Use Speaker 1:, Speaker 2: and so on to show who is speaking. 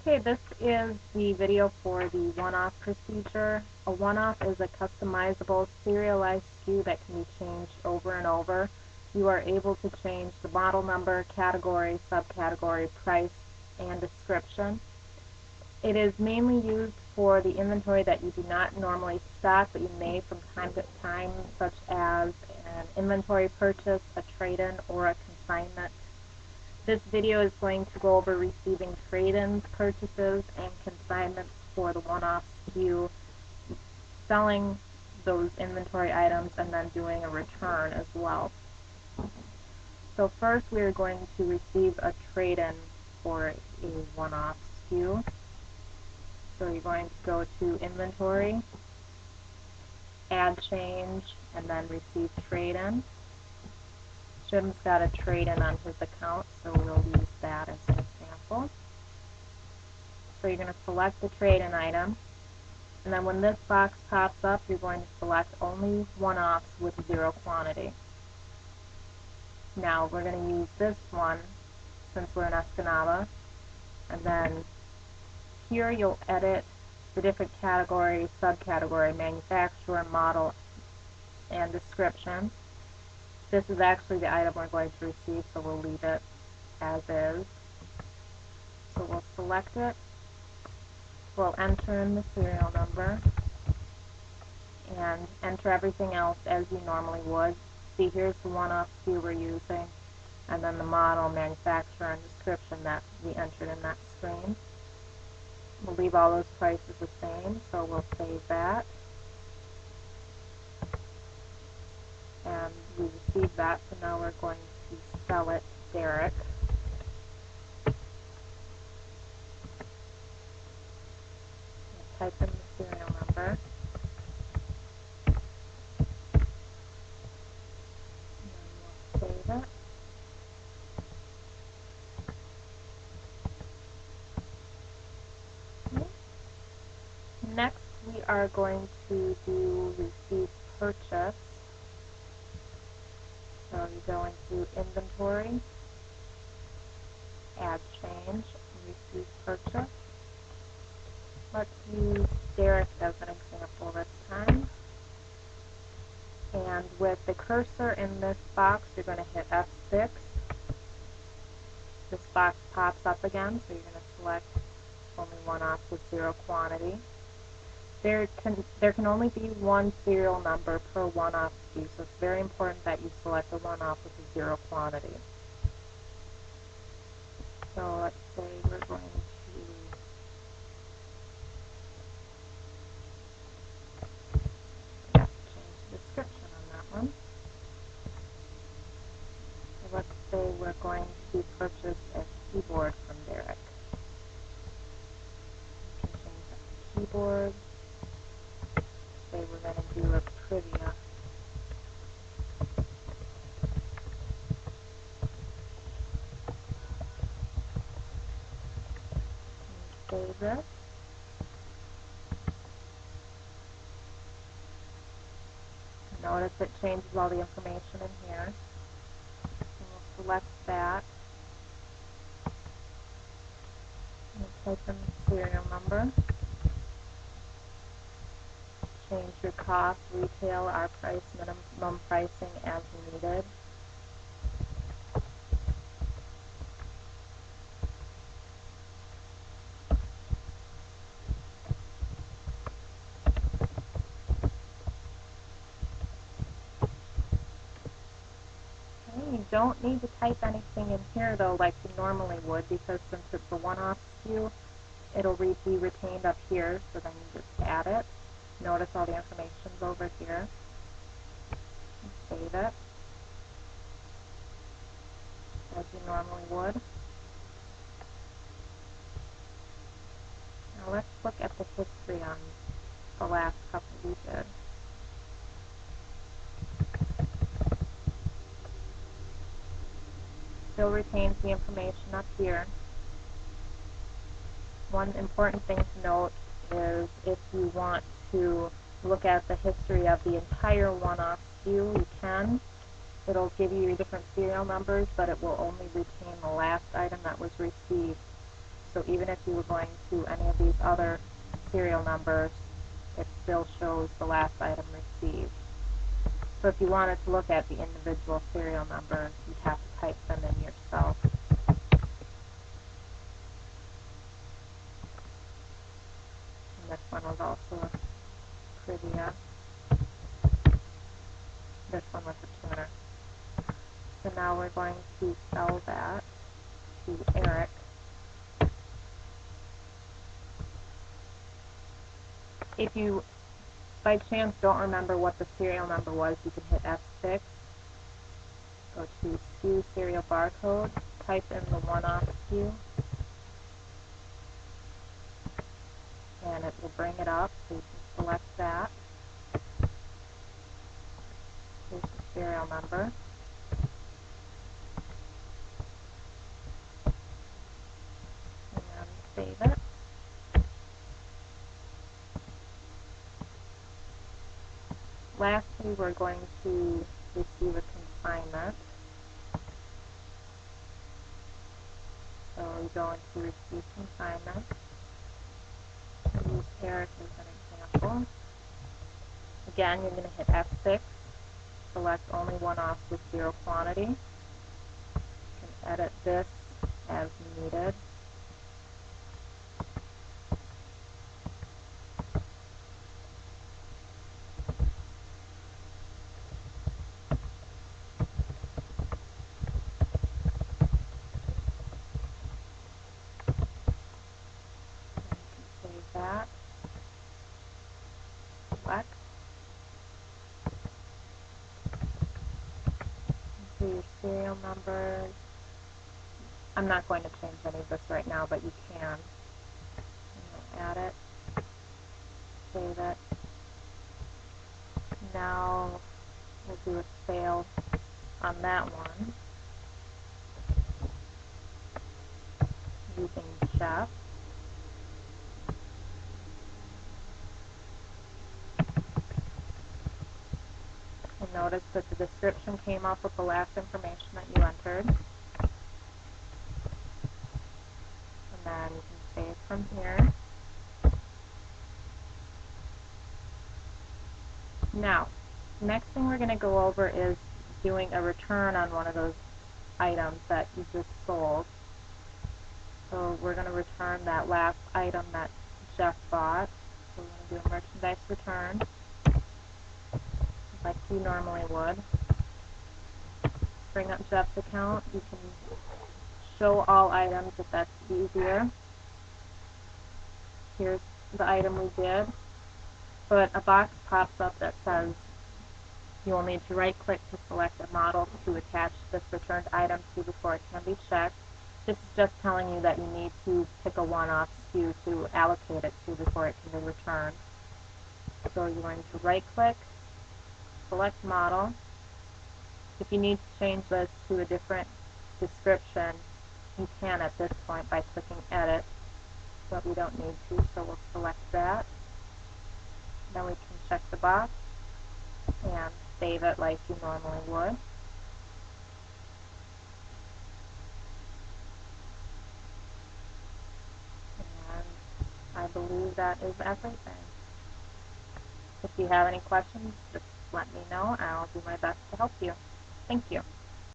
Speaker 1: Okay, this is the video for the one-off procedure. A one-off is a customizable serialized SKU that can be changed over and over. You are able to change the model number, category, subcategory, price, and description. It is mainly used for the inventory that you do not normally stock, but you may from time to time, such as an inventory purchase, a trade-in, or a consignment. This video is going to go over receiving trade-ins, purchases, and consignments for the one-off SKU, selling those inventory items, and then doing a return as well. So first we are going to receive a trade-in for a one-off SKU. So you're going to go to Inventory, Add Change, and then Receive Trade-in. Jim's got a trade-in on his account, so we'll use that as an example. So you're going to select the trade-in item, and then when this box pops up, you're going to select only one-offs with zero quantity. Now we're going to use this one since we're in Escanaba, and then here you'll edit the different category, subcategory, manufacturer, model, and description. This is actually the item we're going to receive, so we'll leave it as is. So we'll select it. We'll enter in the serial number and enter everything else as you normally would. See, here's the one-off SKU we're using, and then the model, manufacturer, and description that we entered in that screen. We'll leave all those prices the same, so we'll save that. And we received that, so now we're going to sell it to Derek. We'll type in the serial number. And then we'll save it. Okay. Next, we are going to do receive purchase. So you go into Inventory, Add Change, Receive Purchase. Let's use Derek as an example this time. And with the cursor in this box, you're going to hit F6. This box pops up again, so you're going to select only one-off with zero quantity. There can only be one serial number per one-off SKU, so it's very important that you select a one-off with a zero quantity. So let's say we're going to change the description on that one. So let's say we're going to purchase a keyboard from Derek. We can change that to keyboard. Say we're going to do a trivia. And save it. Notice it changes all the information in here. And we'll select that. And type in the serial number. Change your cost, retail, our price, minimum pricing as needed. Okay, you don't need to type anything in here though like you normally would, because since it's a one-off SKU, it'll be retained up here, so then you just add it. Notice all the information's over here. And save it as you normally would. Now let's look at the history on the last couple we did. Still retains the information up here. One important thing to note is if you want to look at the history of the entire one-off SKU, you can. It'll give you your different serial numbers, but it will only retain the last item that was received. So So even if you were going to any of these other serial numbers, it still shows the last item received. So if you wanted to look at the individual serial numbers, you'd have to type them in yourself. And this one was also a trivia. This one was a tuner. So now we're going to sell that to Eric. If you by chance don't remember what the serial number was, you can hit F6, go to SKU serial barcode, type in the one-off SKU, and it will bring it up, so you can select that. Here's the serial number. And save it. Lastly, we're going to receive a consignment. So we go into receive consignment. We'll use Eric as an example. Again, you're going to hit F6, select only one-off with zero quantity. You can edit this as needed. Save that. Select. Enter your serial numbers. I'm not going to change any of this right now, but you can. We'll add it. Save it. Now we'll do a sale on that one using Jeff. And notice that the description came up with the last information that you entered. And then you can save from here. Now, next thing we're going to go over is doing a return on one of those items that you just sold. So we're going to return that last item that Jeff bought. So we're going to do a merchandise return, like you normally would. Bring up Jeff's account. You can show all items if that's easier. Here's the item we did. But a box pops up that says you will need to right-click to select a model to attach this returned item to before it can be checked. This is just telling you that you need to pick a one-off SKU to allocate it to before it can be returned. So you're going to right-click, select model. If you need to change this to a different description, you can at this point by clicking edit, but we don't need to, so we'll select that. Then we can check the box and save it like you normally would. And I believe that is everything. If you have any questions, just let me know and I'll do my best to help you. Thank you.